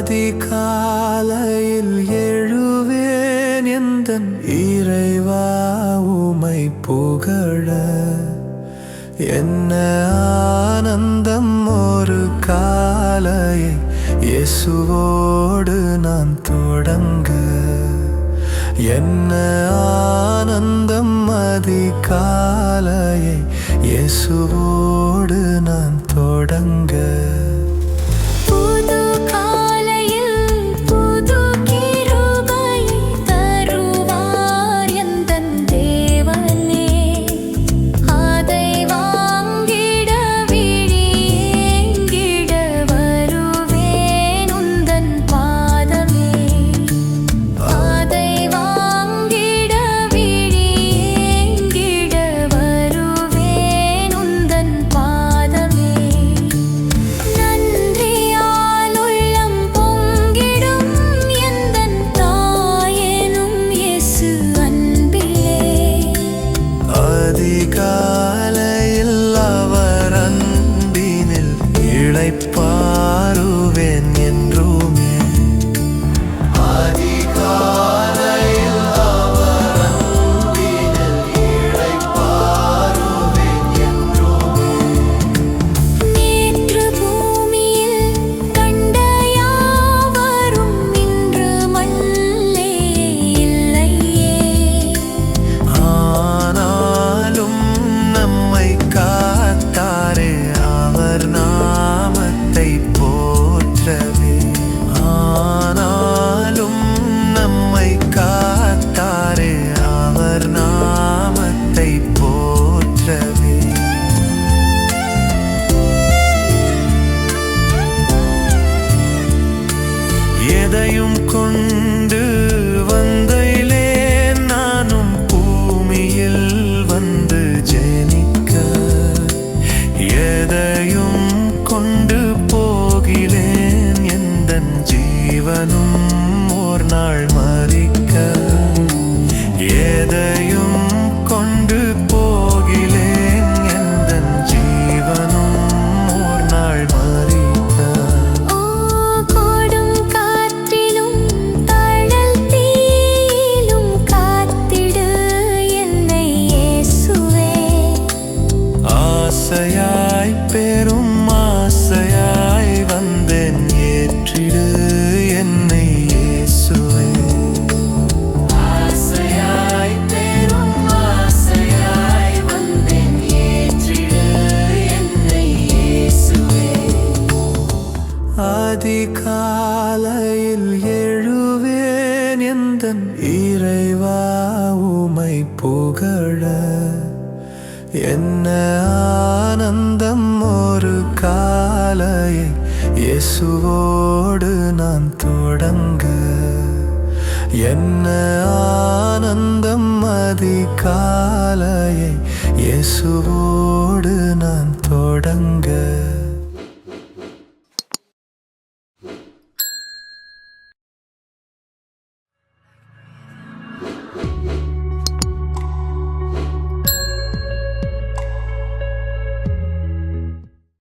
அதிகாலையில் எழுவேன் எந்தன் இறைவா உமை புகழ. என்ன ஆனந்தம் ஒரு காலையை இயேசுவோடு நான் தொடங்க. என்ன ஆனந்தம் அதிகாலையை இயேசுவோடு நான் தொடங்க. அதிகாலையில் அவர் அன்பினில் இளைப்பாறுவேன் என்றுமே. அதிகாலையில் அவர் அன்பினில் இளைப்பாறுவேன் என்றுமே. நேற்று பூமியில் கண்ட யாவரும் இன்று மண்ணிலே இல்லையே. காத்தாரே அவர் நாமத்தை போற்றவே. ஆனாலும் நம்மை காத்தாரே அவர் நாமத்தை போற்றவே. எதையும் கொண்டு வந்தையிலே நானும் பூமியில் வந்து ஜெனிக்க. எதையும் கொண்டு போகிலேன் எந்தன் ஜீவனும் ஓர் நாள் மரிக்க. எதையும் கொண்டு போகிலேன் எந்தன் ஜீவனும் ஓர் நாள் மரிக்க. கோடும் காற்றிலும் தழல் தீயிலும் காத்திடு என்னை இயேசுவே. ஆசையாய் பெரும் ஆசையாய் வந்தேன் ஏற்றிடு என்னை இயேசுவே. ஆசையாய் பெரும் ஆசையாய் வந்தேன் ஏற்றிடு என்னை இயேசுவே. அதிகாலையில் எழுவேன் எந்தன் இறைவா உமை புகழ. என்ன ஆனந்தம் ஒரு காலையை இயேசுவோடு நான் தொடங்க. என்ன ஆனந்தம் அதிகாலையை இயேசுவோடு நான் தொடங்க.